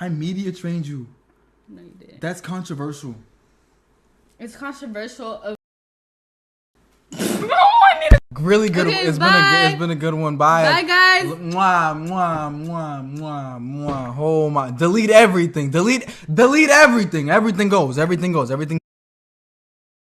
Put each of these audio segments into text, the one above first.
I media trained you. No, you didn't. That's controversial. It's controversial. Really good. Okay, It's been a good one. Bye. Bye, guys. Mwah, mwah, mwah, mwah, mwah. Oh my! Delete everything. Delete everything. Everything goes.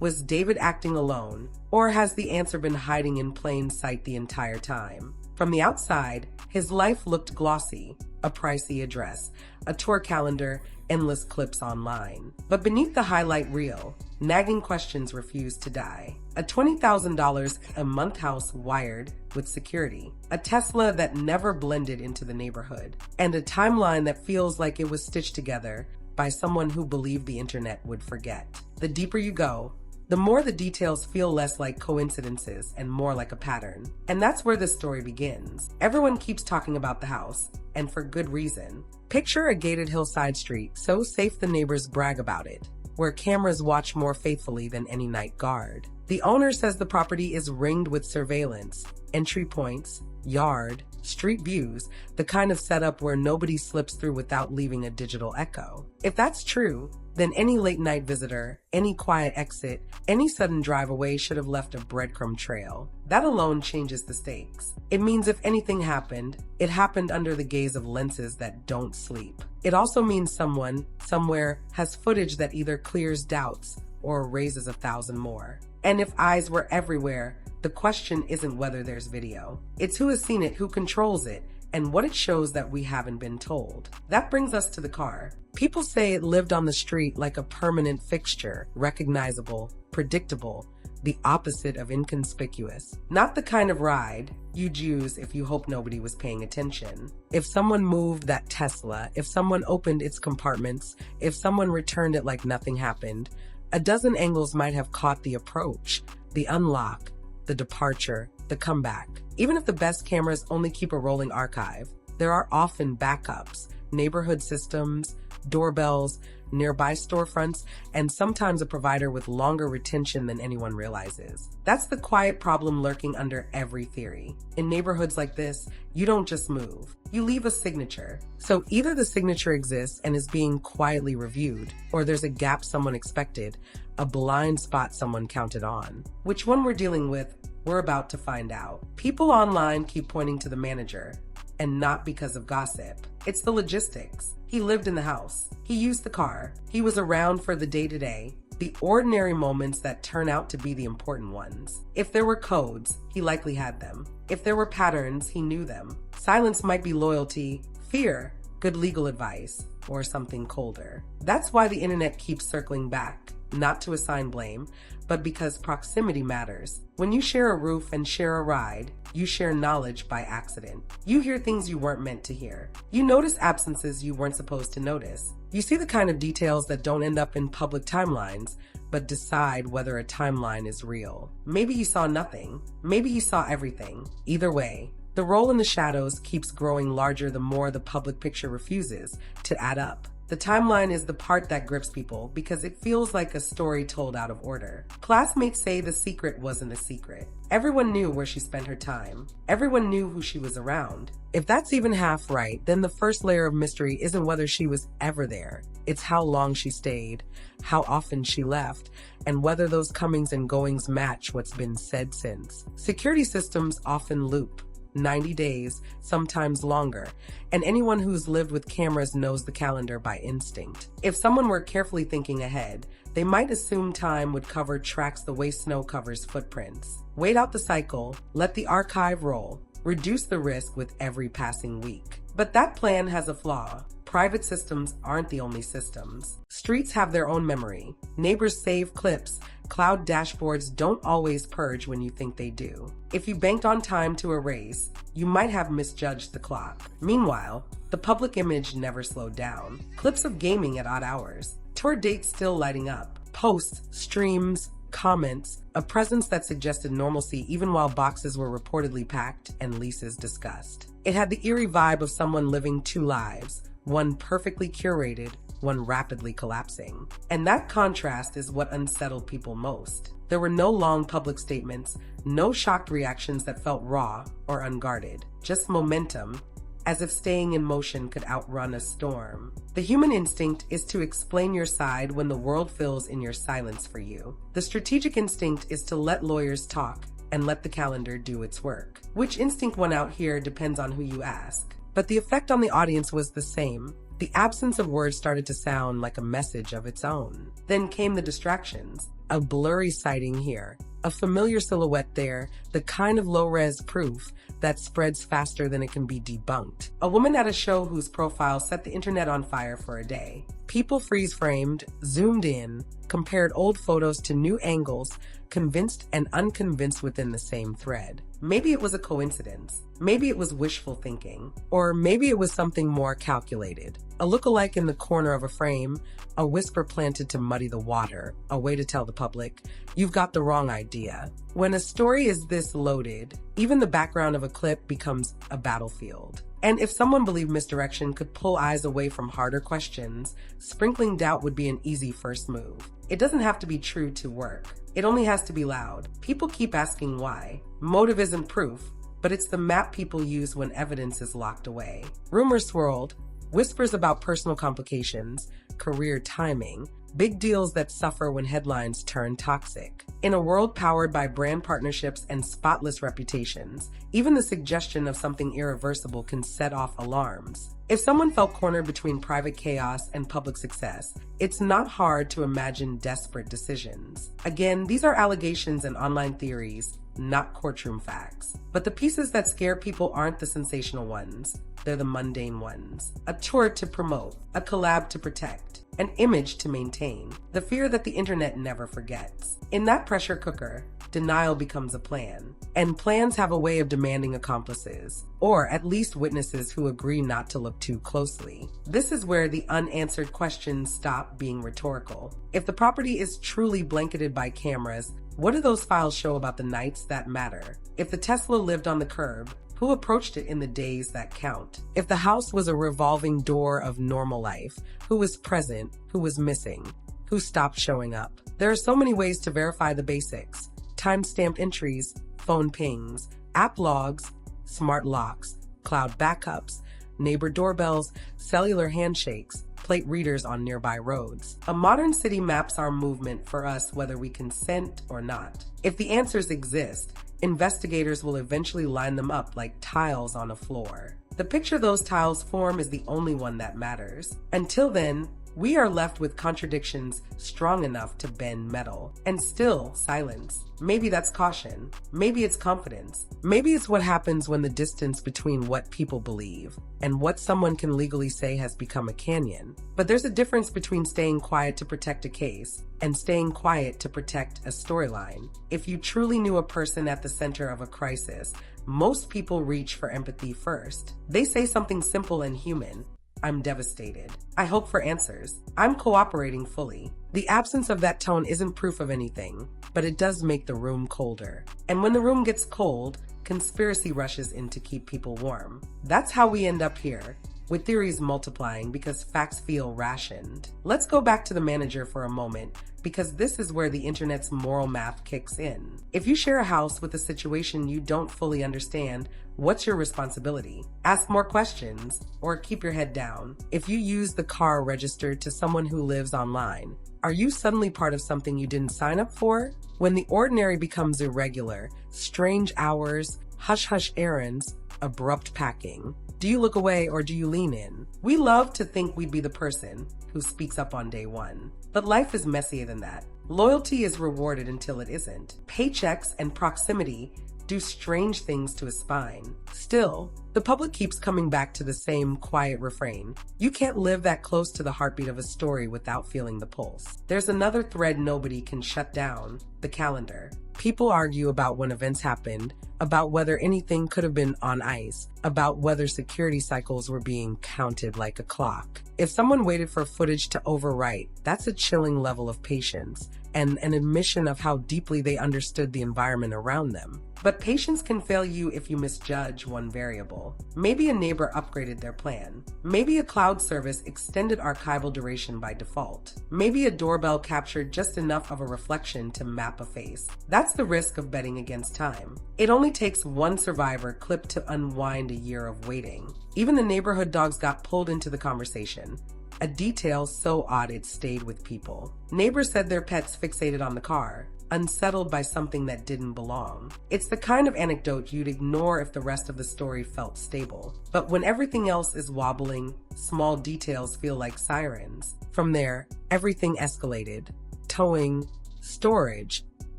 Was David acting alone, or has the answer been hiding in plain sight the entire time? From the outside, his life looked glossy: a pricey address, a tour calendar, endless clips online. But beneath the highlight reel, nagging questions refused to die. A $20,000 a month house wired with security, a Tesla that never blended into the neighborhood, and a timeline that feels like it was stitched together by someone who believed the internet would forget. The deeper you go, the more the details feel less like coincidences and more like a pattern. And that's where this story begins. Everyone keeps talking about the house, and for good reason. Picture a gated hillside street, so safe the neighbors brag about it, where cameras watch more faithfully than any night guard. The owner says the property is ringed with surveillance, entry points, yard, street views, the kind of setup where nobody slips through without leaving a digital echo. If that's true, then any late night visitor, any quiet exit, any sudden drive away should have left a breadcrumb trail. That alone changes the stakes. It means if anything happened, it happened under the gaze of lenses that don't sleep. It also means someone, somewhere, has footage that either clears doubts or raises 1,000 more. And if eyes were everywhere, the question isn't whether there's video. It's who has seen it, who controls it, and what it shows that we haven't been told. That brings us to the car. People say it lived on the street like a permanent fixture, recognizable, predictable, the opposite of inconspicuous. Not the kind of ride you'd use if you hope nobody was paying attention. If someone moved that Tesla, if someone opened its compartments, if someone returned it like nothing happened, a dozen angles might have caught the approach, the unlock, the departure, the comeback. Even if the best cameras only keep a rolling archive, there are often backups, neighborhood systems, doorbells, nearby storefronts, and sometimes a provider with longer retention than anyone realizes. That's the quiet problem lurking under every theory. In neighborhoods like this, you don't just move, you leave a signature. So either the signature exists and is being quietly reviewed, or there's a gap someone expected, a blind spot someone counted on. Which one we're dealing with, we're about to find out. People online keep pointing to the manager, and not because of gossip. It's the logistics. He lived in the house. He used the car. He was around for the day-to-day, the ordinary moments that turn out to be the important ones. If there were codes, he likely had them. If there were patterns, he knew them. Silence might be loyalty, fear, good legal advice, or something colder. That's why the internet keeps circling back, not to assign blame, but because proximity matters. When you share a roof and share a ride, you share knowledge by accident. You hear things you weren't meant to hear. You notice absences you weren't supposed to notice. You see the kind of details that don't end up in public timelines, but decide whether a timeline is real. Maybe you saw nothing. Maybe you saw everything. Either way, the role in the shadows keeps growing larger the more the public picture refuses to add up. The timeline is the part that grips people because it feels like a story told out of order. Classmates say the secret wasn't a secret. Everyone knew where she spent her time. Everyone knew who she was around. If that's even half right, then the first layer of mystery isn't whether she was ever there. It's how long she stayed, how often she left, and whether those comings and goings match what's been said since. Security systems often loop. 90 days, sometimes longer, and anyone who's lived with cameras knows the calendar by instinct. If someone were carefully thinking ahead, they might assume time would cover tracks the way snow covers footprints. Wait out the cycle, let the archive roll, reduce the risk with every passing week. But that plan has a flaw. Private systems aren't the only systems. Streets have their own memory. Neighbors save clips. Cloud dashboards don't always purge when you think they do. If you banked on time to erase, you might have misjudged the clock. Meanwhile, the public image never slowed down. Clips of gaming at odd hours. Tour dates still lighting up. Posts, streams, comments, a presence that suggested normalcy even while boxes were reportedly packed and leases discussed. It had the eerie vibe of someone living two lives, one perfectly curated, one rapidly collapsing. And that contrast is what unsettled people most. There were no long public statements, no shocked reactions that felt raw or unguarded, just momentum as if staying in motion could outrun a storm. The human instinct is to explain your side when the world fills in your silence for you. The strategic instinct is to let lawyers talk and let the calendar do its work. Which instinct won out here depends on who you ask. But the effect on the audience was the same. The absence of words started to sound like a message of its own. Then came the distractions. A blurry sighting here, a familiar silhouette there, the kind of low-res proof that spreads faster than it can be debunked. A woman at a show whose profile set the internet on fire for a day. People freeze-framed, zoomed in, compared old photos to new angles, convinced and unconvinced within the same thread. Maybe it was a coincidence. Maybe it was wishful thinking. Or maybe it was something more calculated. A lookalike in the corner of a frame, a whisper planted to muddy the water, a way to tell the public, you've got the wrong idea. When a story is this loaded, even the background of a clip becomes a battlefield. And if someone believed misdirection could pull eyes away from harder questions, sprinkling doubt would be an easy first move. It doesn't have to be true to work. It only has to be loud. People keep asking why. Motive isn't proof, but it's the map people use when evidence is locked away. Rumors swirled, whispers about personal complications, career timing, big deals that suffer when headlines turn toxic. In a world powered by brand partnerships and spotless reputations, even the suggestion of something irreversible can set off alarms. If someone felt cornered between private chaos and public success, it's not hard to imagine desperate decisions. Again, these are allegations and online theories, not courtroom facts. But the pieces that scare people aren't the sensational ones. They're the mundane ones. A tour to promote, a collab to protect, an image to maintain, the fear that the internet never forgets. In that pressure cooker, denial becomes a plan. And plans have a way of demanding accomplices, or at least witnesses who agree not to look too closely. This is where the unanswered questions stop being rhetorical. If the property is truly blanketed by cameras, what do those files show about the nights that matter? If the Tesla lived on the curb, who approached it in the days that count? If the house was a revolving door of normal life, who was present, who was missing, who stopped showing up? There are so many ways to verify the basics. Time-stamped entries, phone pings, app logs, smart locks, cloud backups, neighbor doorbells, cellular handshakes, plate readers on nearby roads. A modern city maps our movement for us whether we consent or not. If the answers exist, investigators will eventually line them up like tiles on a floor. The picture those tiles form is the only one that matters. Until then, we are left with contradictions strong enough to bend metal. And still, silence. Maybe that's caution. Maybe it's confidence. Maybe it's what happens when the distance between what people believe and what someone can legally say has become a canyon. But there's a difference between staying quiet to protect a case and staying quiet to protect a storyline. If you truly knew a person at the center of a crisis, most people reach for empathy first. They say something simple and human. I'm devastated. I hope for answers. I'm cooperating fully. The absence of that tone isn't proof of anything, but it does make the room colder. And when the room gets cold, conspiracy rushes in to keep people warm. That's how we end up here, with theories multiplying because facts feel rationed. Let's go back to the manager for a moment, because this is where the internet's moral math kicks in. If you share a house with a situation you don't fully understand, what's your responsibility? Ask more questions, or keep your head down. If you use the car registered to someone who lives online, are you suddenly part of something you didn't sign up for? When the ordinary becomes irregular, strange hours, hush-hush errands, abrupt packing, do you look away or do you lean in? We love to think we'd be the person who speaks up on day one. But life is messier than that. Loyalty is rewarded until it isn't. Paychecks and proximity do strange things to a spine. Still, the public keeps coming back to the same quiet refrain. You can't live that close to the heartbeat of a story without feeling the pulse. There's another thread nobody can shut down: the calendar. People argue about when events happened, about whether anything could have been on ice, about whether security cycles were being counted like a clock. If someone waited for footage to overwrite, that's a chilling level of patience and an admission of how deeply they understood the environment around them. But patience can fail you if you misjudge one variable. Maybe a neighbor upgraded their plan. Maybe a cloud service extended archival duration by default. Maybe a doorbell captured just enough of a reflection to map a face. That's the risk of betting against time. It only takes one survivor clip to unwind a year of waiting. Even the neighborhood dogs got pulled into the conversation, a detail so odd it stayed with people. Neighbors said their pets fixated on the car, unsettled by something that didn't belong. It's the kind of anecdote you'd ignore if the rest of the story felt stable. But when everything else is wobbling, small details feel like sirens. From there, everything escalated. Towing, storage,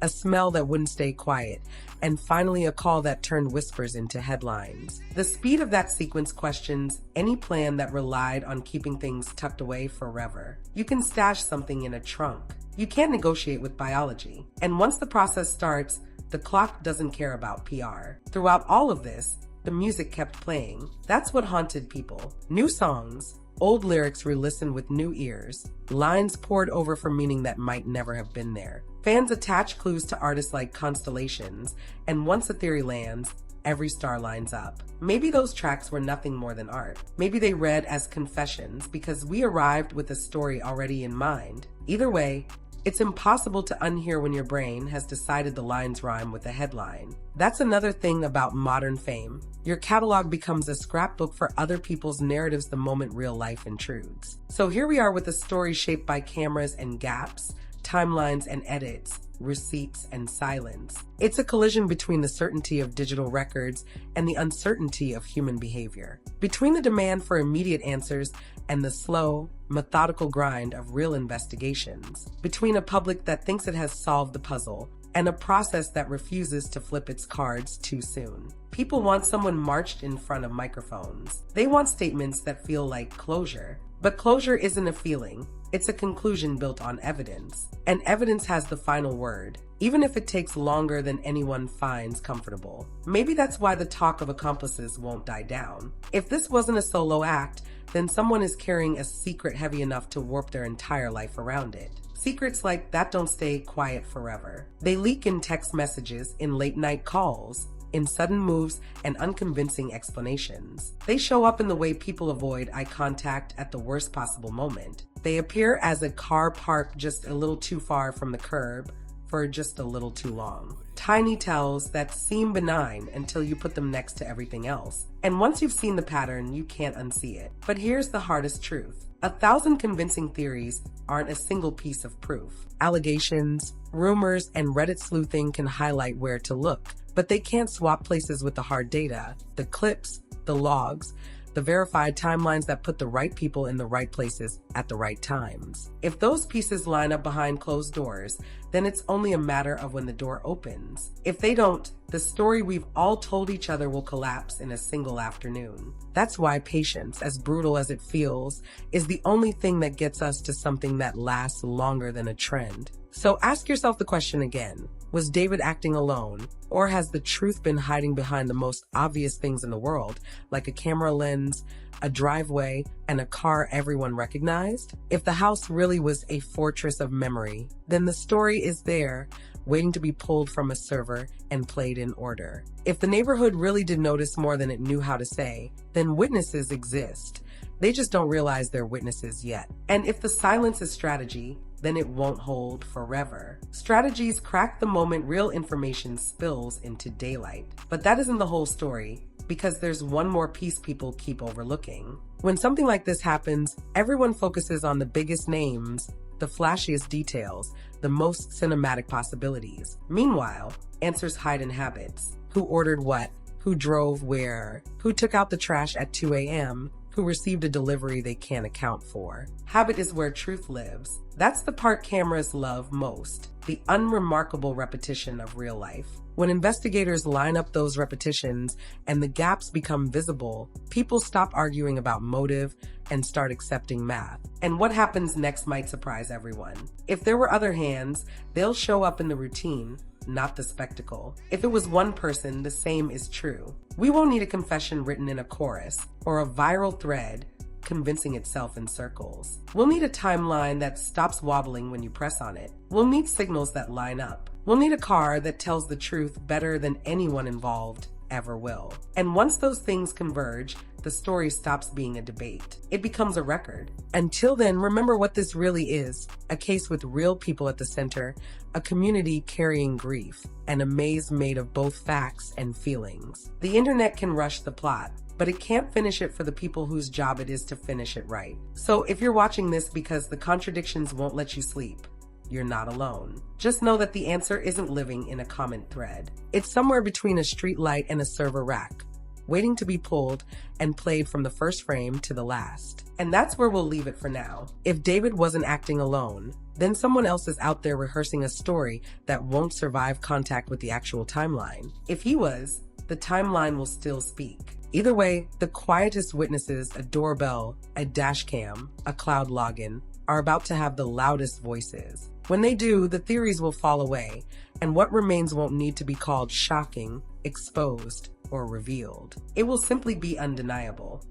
a smell that wouldn't stay quiet, and finally a call that turned whispers into headlines. The speed of that sequence questions any plan that relied on keeping things tucked away forever. You can stash something in a trunk. You can't negotiate with biology. And once the process starts, the clock doesn't care about PR. Throughout all of this, the music kept playing. That's what haunted people. New songs, old lyrics re-listened with new ears, lines poured over for meaning that might never have been there. Fans attach clues to artists like constellations, and once a theory lands, every star lines up. Maybe those tracks were nothing more than art. Maybe they read as confessions because we arrived with a story already in mind. Either way, it's impossible to unhear when your brain has decided the lines rhyme with a headline. That's another thing about modern fame. Your catalog becomes a scrapbook for other people's narratives the moment real life intrudes. So here we are with a story shaped by cameras and gaps, timelines and edits, receipts and silence. It's a collision between the certainty of digital records and the uncertainty of human behavior. Between the demand for immediate answers and the slow, methodical grind of real investigations. Between a public that thinks it has solved the puzzle and a process that refuses to flip its cards too soon. People want someone marched in front of microphones. They want statements that feel like closure. But closure isn't a feeling. It's a conclusion built on evidence. And evidence has the final word, even if it takes longer than anyone finds comfortable. Maybe that's why the talk of accomplices won't die down. If this wasn't a solo act, then someone is carrying a secret heavy enough to warp their entire life around it. Secrets like that don't stay quiet forever. They leak in text messages, in late-night calls, in sudden moves and unconvincing explanations. They show up in the way people avoid eye contact at the worst possible moment. They appear as a car parked just a little too far from the curb for just a little too long. Tiny tells that seem benign until you put them next to everything else. And once you've seen the pattern, you can't unsee it. But here's the hardest truth. 1,000 convincing theories aren't a single piece of proof. Allegations, rumors, and Reddit sleuthing can highlight where to look, but they can't swap places with the hard data, the clips, the logs, the verified timelines that put the right people in the right places at the right times. If those pieces line up behind closed doors, then it's only a matter of when the door opens. If they don't, the story we've all told each other will collapse in a single afternoon. That's why patience, as brutal as it feels, is the only thing that gets us to something that lasts longer than a trend. So ask yourself the question again. Was David acting alone? Or has the truth been hiding behind the most obvious things in the world, like a camera lens, a driveway, and a car everyone recognized? If the house really was a fortress of memory, then the story is there, waiting to be pulled from a server and played in order. If the neighborhood really did notice more than it knew how to say, then witnesses exist. They just don't realize they're witnesses yet. And if the silence is strategy, then it won't hold forever. Strategies crack the moment real information spills into daylight. But that isn't the whole story, because there's one more piece people keep overlooking. When something like this happens, everyone focuses on the biggest names, the flashiest details, the most cinematic possibilities. Meanwhile, answers hide in habits. Who ordered what? Who drove where? Who took out the trash at 2 a.m.? Who received a delivery they can't account for? Habit is where truth lives. That's the part cameras love most, the unremarkable repetition of real life. When investigators line up those repetitions and the gaps become visible, people stop arguing about motive and start accepting math. And what happens next might surprise everyone. If there were other hands, they'll show up in the routine, not the spectacle. If it was one person, the same is true. We won't need a confession written in a chorus or a viral thread convincing itself in circles. We'll need a timeline that stops wobbling when you press on it. We'll need signals that line up. We'll need a car that tells the truth better than anyone involved ever will. And once those things converge, the story stops being a debate. It becomes a record. Until then, remember what this really is: a case with real people at the center, a community carrying grief, and a maze made of both facts and feelings. The internet can rush the plot, but it can't finish it for the people whose job it is to finish it right. So if you're watching this because the contradictions won't let you sleep, you're not alone. Just know that the answer isn't living in a comment thread. It's somewhere between a street light and a server rack, waiting to be pulled and played from the first frame to the last. And that's where we'll leave it for now. If David wasn't acting alone, then someone else is out there rehearsing a story that won't survive contact with the actual timeline. If he was, the timeline will still speak. Either way, the quietest witnesses, a doorbell, a dash cam, a cloud login, are about to have the loudest voices. When they do, the theories will fall away, and what remains won't need to be called shocking, exposed, or revealed. It will simply be undeniable.